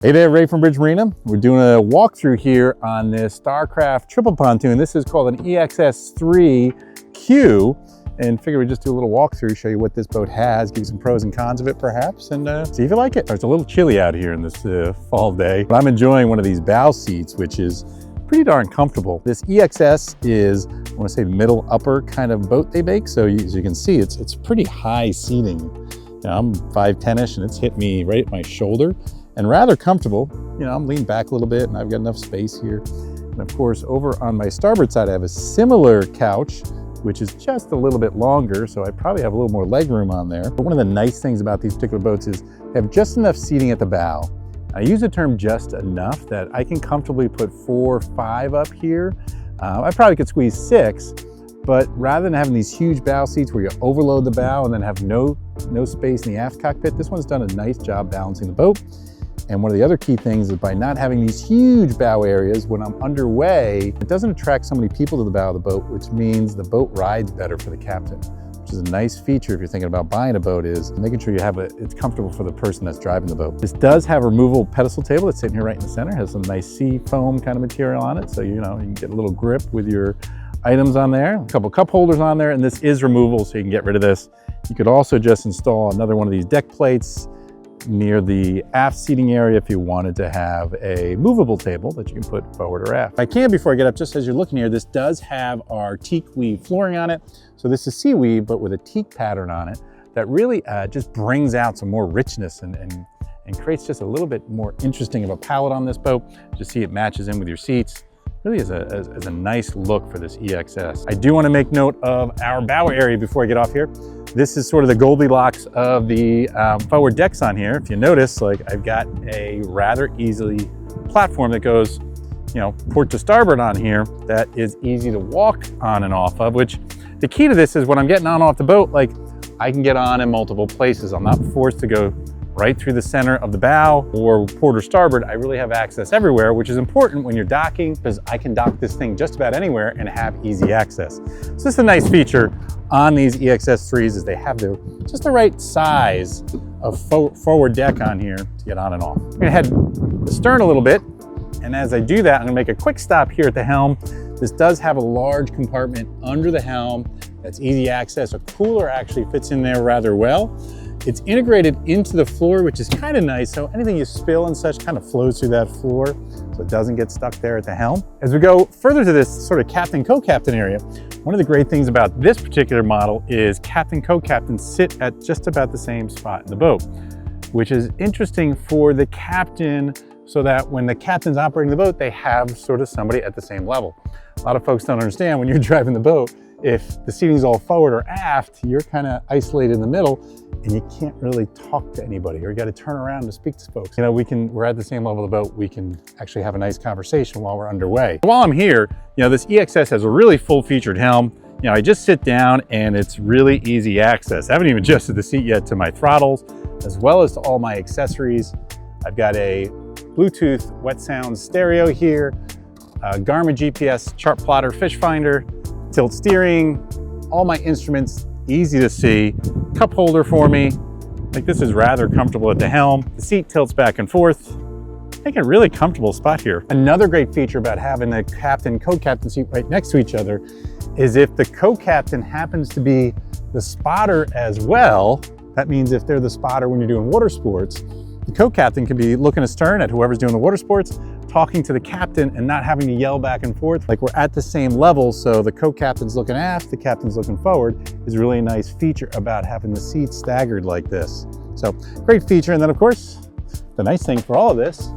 Hey there, Ray from Bridge Marina. We're doing a walkthrough here on this Starcraft triple pontoon. This is called an EXS 3Q, and figure we just do a little walkthrough, show you what this boat has, give you some pros and cons of it perhaps, and see if you like it. It's a little chilly out here in this fall day, but I'm enjoying one of these bow seats, which is pretty darn comfortable. This EXS is, I want to say, middle upper kind of boat they make, so as you can see, it's pretty high seating. You know, I'm 5'10"ish and it's hit me right at my shoulder. And rather comfortable. You know, I'm leaned back a little bit and I've got enough space here. And of course, over on my starboard side, I have a similar couch, which is just a little bit longer, so I probably have a little more leg room on there. But one of the nice things about these particular boats is they have just enough seating at the bow. I use the term just enough that I can comfortably put 4 or 5 up here. I probably could squeeze 6, but rather than having these huge bow seats where you overload the bow and then have no space in the aft cockpit, this one's done a nice job balancing the boat. And one of the other key things is by not having these huge bow areas, when I'm underway, it doesn't attract so many people to the bow of the boat, which means the boat rides better for the captain, which is a nice feature if you're thinking about buying a boat, is making sure you have it's comfortable for the person that's driving the boat. This does have a removable pedestal table that's sitting here right in the center, has some nice sea foam kind of material on it, so you can get a little grip with your items on there. A couple cup holders on there, and this is removable, so you can get rid of this. You could also just install another one of these deck plates near the aft seating area if you wanted to have a movable table that you can put forward or aft. Before I get up, just as you're looking here, this does have our Teak-Weave flooring on it. So this is sea weave, but with a teak pattern on it that really just brings out some more richness and creates just a little bit more interesting of a palette on this boat. Just see it matches in with your seats. Really is a nice look for this EXS. I do want to make note of our bow area before I get off here. This is sort of the Goldilocks of the forward decks on here. If you notice, like, I've got a rather easily platform that goes, port to starboard on here that is easy to walk on and off of, which the key to this is when I'm getting on off the boat, like, I can get on in multiple places. I'm not forced to go right through the center of the bow or port or starboard. I really have access everywhere, which is important when you're docking, because I can dock this thing just about anywhere and have easy access. So this is a nice feature on these EXS 3s, is they have just the right size of forward deck on here to get on and off. I'm gonna head the stern a little bit, and as I do that, I'm gonna make a quick stop here at the helm. This does have a large compartment under the helm that's easy access. A cooler actually fits in there rather well. It's integrated into the floor, which is kind of nice, so anything you spill and such kind of flows through that floor, so it doesn't get stuck there at the helm. As we go further to this sort of captain co-captain area, one of the great things about this particular model is captain co-captain sit at just about the same spot in the boat, which is interesting for the captain, so that when the captain's operating the boat, they have sort of somebody at the same level. A lot of folks don't understand when you're driving the boat, if the seating's all forward or aft, you're kind of isolated in the middle and you can't really talk to anybody, or you got to turn around to speak to folks. We're at the same level of the boat. We can actually have a nice conversation while we're underway. While I'm here, this EXS has a really full featured helm. I just sit down and it's really easy access. I haven't even adjusted the seat yet to my throttles, as well as to all my accessories. I've got a Bluetooth Wet Sounds stereo here, a Garmin GPS chart plotter fish finder, tilt steering, all my instruments, easy to see, cup holder for me. Like, this is rather comfortable at the helm. The seat tilts back and forth. Make a really comfortable spot here. Another great feature about having the captain co-captain seat right next to each other is if the co-captain happens to be the spotter as well, that means if they're the spotter when you're doing water sports, the co-captain can be looking astern at whoever's doing the water sports, talking to the captain and not having to yell back and forth. Like, we're at the same level, so the co-captain's looking aft, the captain's looking forward, is really a nice feature about having the seats staggered like this. So, great feature. And then, of course, the nice thing for all of this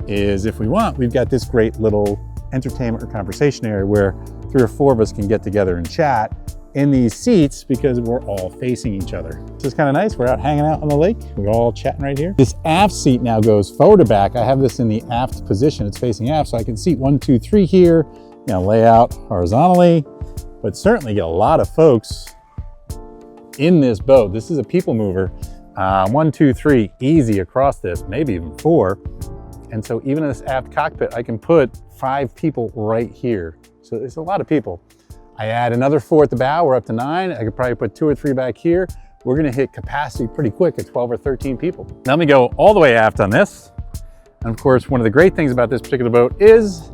is, if we want, we've got this great little entertainment or conversation area where 3 or 4 of us can get together and chat in these seats because we're all facing each other. This is kind of nice. We're out hanging out on the lake. We're all chatting right here. This aft seat now goes forward or back. I have this in the aft position. It's facing aft, so I can seat 1, 2, 3 here, lay out horizontally, but certainly get a lot of folks in this boat. This is a people mover. 1, 2, 3, easy across this, maybe even 4. And so even in this aft cockpit, I can put 5 people right here. So there's a lot of people. I add another 4 at the bow, we're up to 9. I could probably put 2 or 3 back here. we're gonna hit capacity pretty quick at 12 or 13 people. Now let me go all the way aft on this. And of course, one of the great things about this particular boat is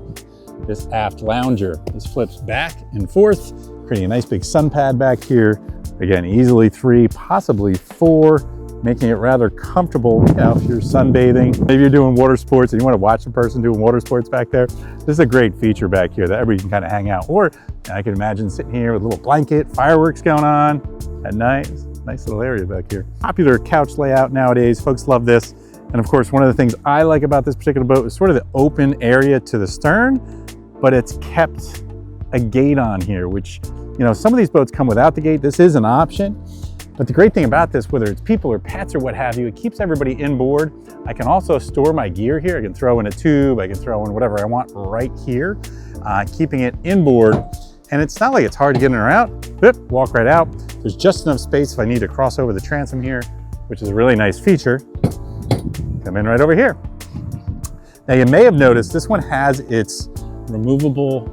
this aft lounger. This flips back and forth, creating a nice big sun pad back here. Again, easily 3, possibly 4, making it rather comfortable, you know, if you're sunbathing. Maybe you're doing water sports and you want to watch a person doing water sports back there. This is a great feature back here that everybody can kind of hang out. Or I can imagine sitting here with a little blanket, fireworks going on at night. Nice little area back here. Popular couch layout nowadays. Folks love this. And of course, one of the things I like about this particular boat is sort of the open area to the stern, but it's kept a gate on here, which, you know, some of these boats come without the gate. This is an option. But the great thing about this, whether it's people or pets or what have you, it keeps everybody inboard. I can also store my gear here. I can throw in a tube, I can throw in whatever I want right here, keeping it inboard. And it's not like it's hard to get in or out. Walk right out. There's just enough space if I need to cross over the transom here, which is a really nice feature. Come in right over here. Now you may have noticed this one has its removable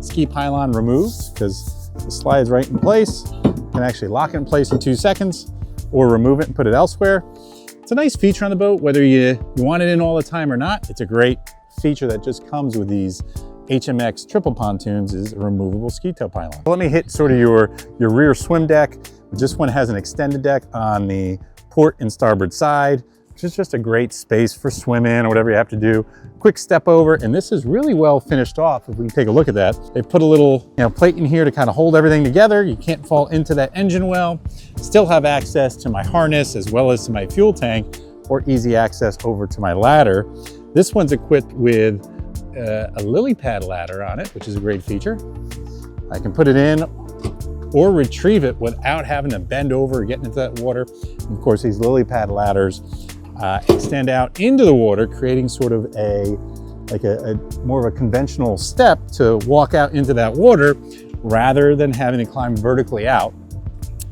ski pylon removed because it slides right in place. You can actually lock it in place in 2 seconds or remove it and put it elsewhere. It's a nice feature on the boat, whether you want it in all the time or not. It's a great feature that just comes with these HMX triple pontoons, is a removable ski tow pylon. Let me hit sort of your rear swim deck. This one has an extended deck on the port and starboard side, which is just a great space for swimming or whatever you have to do. Quick step over, and this is really well finished off. If we can take a look at that, they put a little, you know, plate in here to kind of hold everything together. You can't fall into that engine well. Still have access to my harness as well as to my fuel tank, or easy access over to my ladder. This one's equipped with a Lillipad ladder on it, which is a great feature. I can put it in or retrieve it without having to bend over or get into that water. And of course, these Lillipad ladders extend out into the water, creating sort of a more of a conventional step to walk out into that water rather than having to climb vertically out.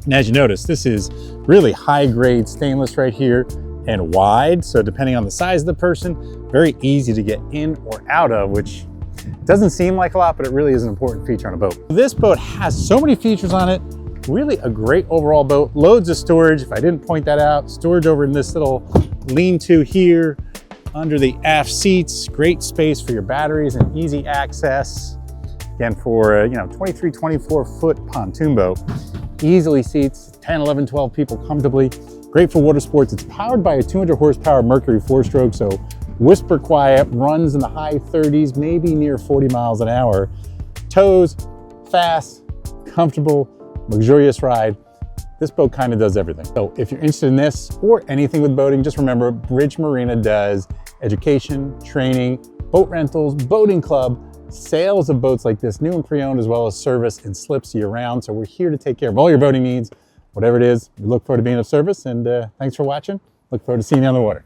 And as you notice, this is really high grade stainless right here and wide. So depending on the size of the person, very easy to get in or out of, which doesn't seem like a lot, but it really is an important feature on a boat. This boat has so many features on it. Really a great overall boat. Loads of storage. If I didn't point that out, storage over in this little lean-to here under the aft seats. Great space for your batteries and easy access. Again, for a 23, 24 foot pontoon boat, easily seats 10, 11, 12 people comfortably. Great for water sports. It's powered by a 200 horsepower Mercury 4-stroke, so whisper quiet, runs in the high 30s, maybe near 40 miles an hour. Tows, fast, comfortable, luxurious ride. This boat kind of does everything. So if you're interested in this or anything with boating, just remember Bridge Marina does education, training, boat rentals, boating club, sales of boats like this, new and pre-owned, as well as service and slips year round. So we're here to take care of all your boating needs, whatever it is. We look forward to being of service, and thanks for watching. Look forward to seeing you on the water.